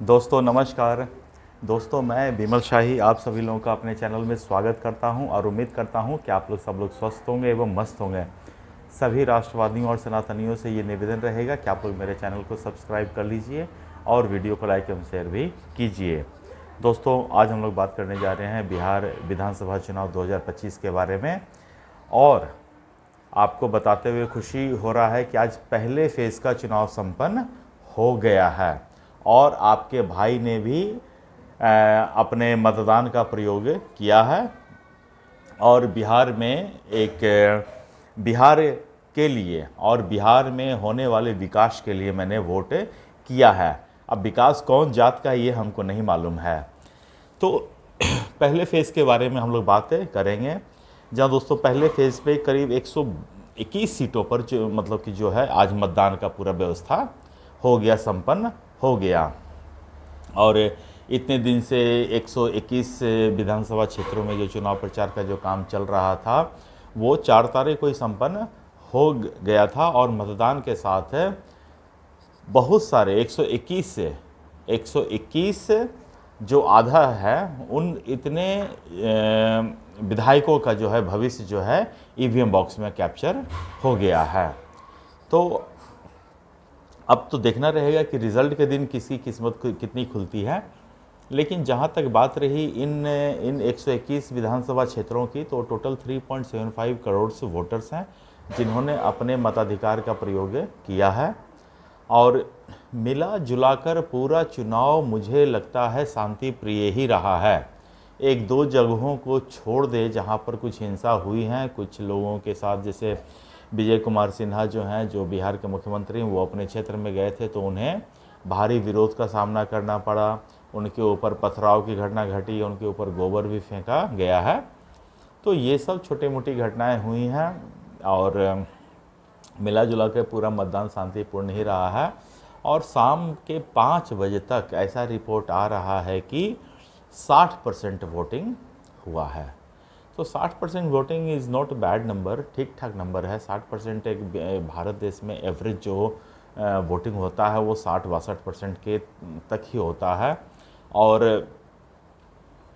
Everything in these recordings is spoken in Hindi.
दोस्तों नमस्कार। दोस्तों मैं विमल शाही आप सभी लोगों का अपने चैनल में स्वागत करता हूं और उम्मीद करता हूं कि आप लोग सब लोग स्वस्थ होंगे एवं मस्त होंगे। सभी राष्ट्रवादियों और सनातनियों से ये निवेदन रहेगा कि आप लोग मेरे चैनल को सब्सक्राइब कर लीजिए और वीडियो को लाइक एवं शेयर भी कीजिए। दोस्तों आज हम लोग बात करने जा रहे हैं बिहार विधानसभा चुनाव 2025 के बारे में। और आपको बताते हुए खुशी हो रहा है कि आज पहले फेज़ का चुनाव संपन्न हो गया है और आपके भाई ने भी अपने मतदान का प्रयोग किया है और बिहार में बिहार के लिए और बिहार में होने वाले विकास के लिए मैंने वोट किया है। अब विकास कौन जात का है ये हमको नहीं मालूम है। तो पहले फेज़ के बारे में हम लोग बातें करेंगे, जहाँ दोस्तों पहले फेज़ पे करीब 121 सीटों पर जो मतलब कि जो है आज मतदान का पूरा व्यवस्था हो गया, संपन्न हो गया। और इतने दिन से 121 विधानसभा क्षेत्रों में जो चुनाव प्रचार का जो काम चल रहा था वो 4 तारीख को ही संपन्न हो गया था और मतदान के साथ बहुत सारे 121 जो आधा है उन इतने विधायकों का जो है भविष्य जो है ईवीएम बॉक्स में कैप्चर हो गया है। तो अब तो देखना रहेगा कि रिज़ल्ट के दिन किसकी किस्मत कितनी खुलती है। लेकिन जहाँ तक बात रही इन 121 विधानसभा क्षेत्रों की, तो टोटल 3.75 करोड़ से वोटर्स हैं जिन्होंने अपने मताधिकार का प्रयोग किया है। और मिला जुलाकर पूरा चुनाव मुझे लगता है शांति प्रिय ही रहा है। एक दो जगहों को छोड़ दे जहाँ पर कुछ हिंसा हुई है कुछ लोगों के साथ, जैसे विजय कुमार सिन्हा जो हैं, जो बिहार के मुख्यमंत्री, वो अपने क्षेत्र में गए थे तो उन्हें भारी विरोध का सामना करना पड़ा। उनके ऊपर पथराव की घटना घटी, उनके ऊपर गोबर भी फेंका गया है। तो ये सब छोटी मोटी घटनाएं हुई हैं और मिला जुला के पूरा मतदान शांतिपूर्ण ही रहा है। और शाम के 5 बजे तक ऐसा रिपोर्ट आ रहा है कि 60% वोटिंग हुआ है। तो 60% voting is not bad number, ठीक ठाक नंबर है। 60% एक भारत देश में एवरेज जो वोटिंग होता है वो 60-62% के तक ही होता है। और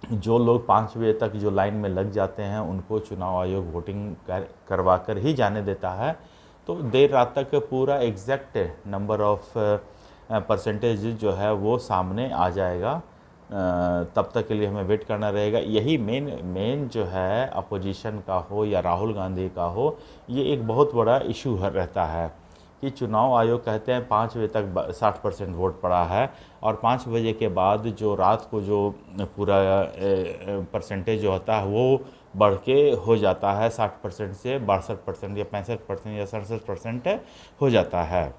जो लोग 5 बजे तक जो लाइन में लग जाते हैं उनको चुनाव आयोग वोटिंग करवा कर ही जाने देता है। तो देर रात तक पूरा एग्जैक्ट नंबर ऑफ परसेंटेज जो है वो सामने आ जाएगा। तब तक के लिए हमें वेट करना रहेगा। यही मेन जो है अपोजिशन का हो या राहुल गांधी का हो, ये एक बहुत बड़ा इशू रहता है कि चुनाव आयोग कहते हैं 5 बजे तक 60% वोट पड़ा है और 5 बजे के बाद जो रात को जो पूरा परसेंटेज जो होता है वो बढ़ के हो जाता है 60% से 62% या 65% या 67% हो जाता है।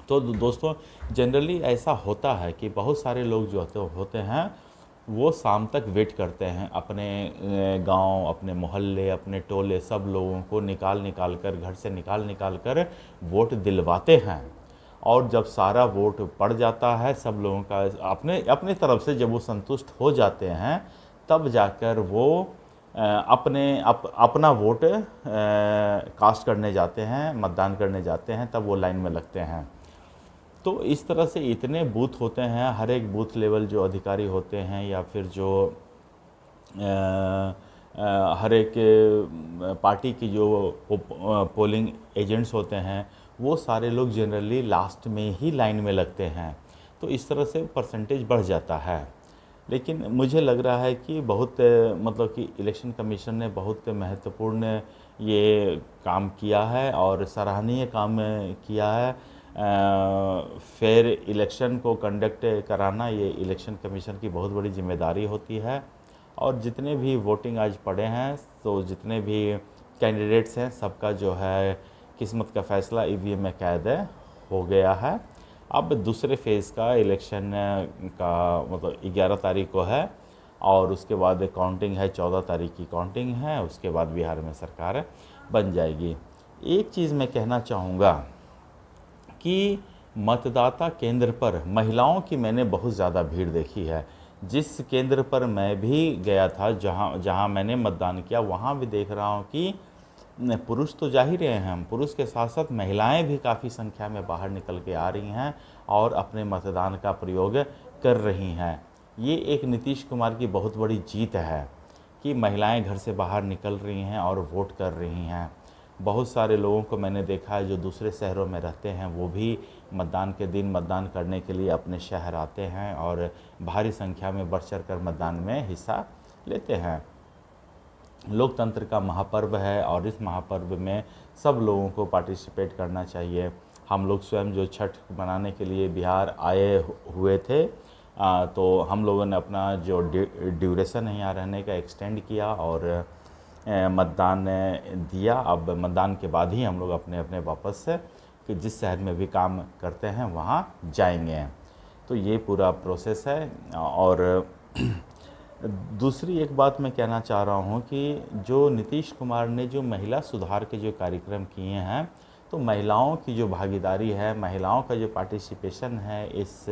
तो दोस्तों जनरली ऐसा होता है कि बहुत सारे लोग जो होते हैं वो शाम तक वेट करते हैं, अपने गांव, अपने मोहल्ले, अपने टोले, सब लोगों को निकाल कर घर से निकाल कर वोट दिलवाते हैं। और जब सारा वोट पड़ जाता है सब लोगों का अपने तरफ से, जब वो संतुष्ट हो जाते हैं तब जाकर वो अपना वोट कास्ट करने जाते हैं, मतदान करने जाते हैं, तब वो लाइन में लगते हैं। तो इस तरह से इतने बूथ होते हैं, हर एक बूथ लेवल जो अधिकारी होते हैं या फिर जो हर एक पार्टी की जो पोलिंग एजेंट्स होते हैं वो सारे लोग जनरली लास्ट में ही लाइन में लगते हैं। तो इस तरह से परसेंटेज बढ़ जाता है। लेकिन मुझे लग रहा है कि बहुत मतलब कि इलेक्शन कमीशन ने बहुत महत्वपूर्ण ये काम किया है और सराहनीय काम किया है। फेयर इलेक्शन को कंडक्ट कराना ये इलेक्शन कमीशन की बहुत बड़ी जिम्मेदारी होती है। और जितने भी वोटिंग आज पड़े हैं, तो जितने भी कैंडिडेट्स हैं, सबका जो है किस्मत का फ़ैसला ईवीएम में कैद हो गया है। अब दूसरे फेज़ का इलेक्शन का मतलब 11 तारीख को है और उसके बाद काउंटिंग है, 14 तारीख की काउंटिंग है। उसके बाद बिहार में सरकार बन जाएगी। एक चीज़ मैं कहना चाहूँगा कि मतदाता केंद्र पर महिलाओं की मैंने बहुत ज़्यादा भीड़ देखी है। जिस केंद्र पर मैं भी गया था, जहाँ मैंने मतदान किया, वहाँ भी देख रहा हूँ कि पुरुष तो जा ही रहे हैं, हम पुरुष के साथ साथ महिलाएं भी काफ़ी संख्या में बाहर निकल के आ रही हैं और अपने मतदान का प्रयोग कर रही हैं। ये एक नीतीश कुमार की बहुत बड़ी जीत है कि महिलाएं घर से बाहर निकल रही हैं और वोट कर रही हैं। बहुत सारे लोगों को मैंने देखा है जो दूसरे शहरों में रहते हैं, वो भी मतदान के दिन मतदान करने के लिए अपने शहर आते हैं और भारी संख्या में बढ़ चढ़ कर मतदान में हिस्सा लेते हैं। लोकतंत्र का महापर्व है और इस महापर्व में सब लोगों को पार्टिसिपेट करना चाहिए। हम लोग स्वयं जो छठ मनाने के लिए बिहार आए हुए थे, तो हम लोगों ने अपना जो ड्यूरेशन है यहाँ रहने का एक्सटेंड किया और मतदान दिया। अब मतदान के बाद ही हम लोग अपने अपने वापस से कि जिस शहर में भी काम करते हैं वहाँ जाएंगे। तो ये पूरा प्रोसेस है। और दूसरी एक बात मैं कहना चाह रहा हूँ कि जो नीतीश कुमार ने जो महिला सुधार के जो कार्यक्रम किए हैं, तो महिलाओं की जो भागीदारी है, महिलाओं का जो पार्टिसिपेशन है इस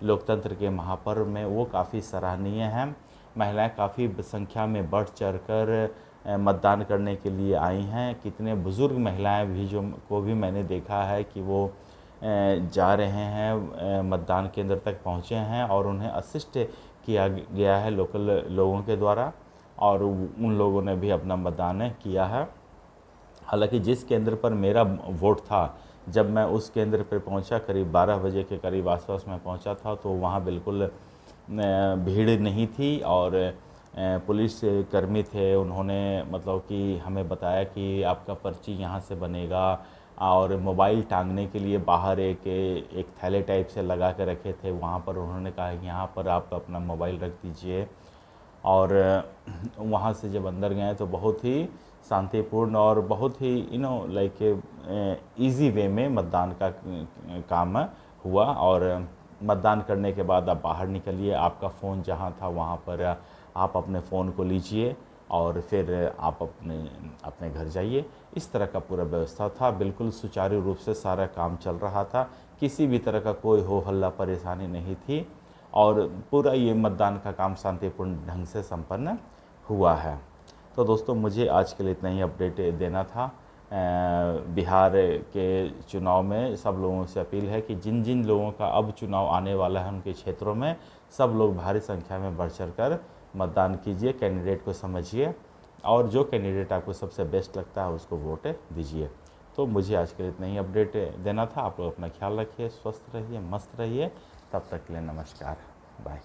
लोकतंत्र के महापर्व में, वो काफ़ी सराहनीय है। महिलाएं काफ़ी संख्या में बढ़ चढ़ कर मतदान करने के लिए आई हैं। कितने बुज़ुर्ग महिलाएं भी जो को भी मैंने देखा है कि वो जा रहे हैं, मतदान केंद्र तक पहुँचे हैं और उन्हें असिस्ट किया गया है लोकल लोगों के द्वारा और उन लोगों ने भी अपना मतदान किया है। हालांकि जिस केंद्र पर मेरा वोट था, जब मैं उस केंद्र पर पहुंचा, करीब 12 बजे के करीब आसपास में पहुंचा था, तो वहां बिल्कुल भीड़ नहीं थी और पुलिस कर्मी थे। उन्होंने मतलब कि हमें बताया कि आपका पर्ची यहाँ से बनेगा और मोबाइल टांगने के लिए बाहर एक थैले टाइप से लगा के रखे थे। वहाँ पर उन्होंने कहा कि यहाँ पर आप अपना मोबाइल रख दीजिए। और वहाँ से जब अंदर गए तो बहुत ही शांतिपूर्ण और बहुत ही लाइक ईज़ी वे में मतदान का काम हुआ। और मतदान करने के बाद आप बाहर निकलिए, आपका फ़ोन जहाँ था वहाँ पर आप अपने फ़ोन को लीजिए और फिर आप अपने घर जाइए। इस तरह का पूरा व्यवस्था था, बिल्कुल सुचारू रूप से सारा काम चल रहा था, किसी भी तरह का कोई हो हल्ला परेशानी नहीं थी और पूरा ये मतदान का काम शांतिपूर्ण ढंग से संपन्न हुआ है। तो दोस्तों, मुझे आज के लिए इतना ही अपडेट देना था। बिहार के चुनाव में सब लोगों से अपील है कि जिन जिन लोगों का अब चुनाव आने वाला है उनके क्षेत्रों में सब लोग भारी संख्या में बढ़ चढ़ कर मतदान कीजिए, कैंडिडेट को समझिए और जो कैंडिडेट आपको सबसे बेस्ट लगता है उसको वोट दीजिए। तो मुझे आज के लिए इतना ही अपडेट देना था। आप लोग अपना ख्याल रखिए, स्वस्थ रहिए, मस्त रहिए। तब तक के लिए नमस्कार, बाय।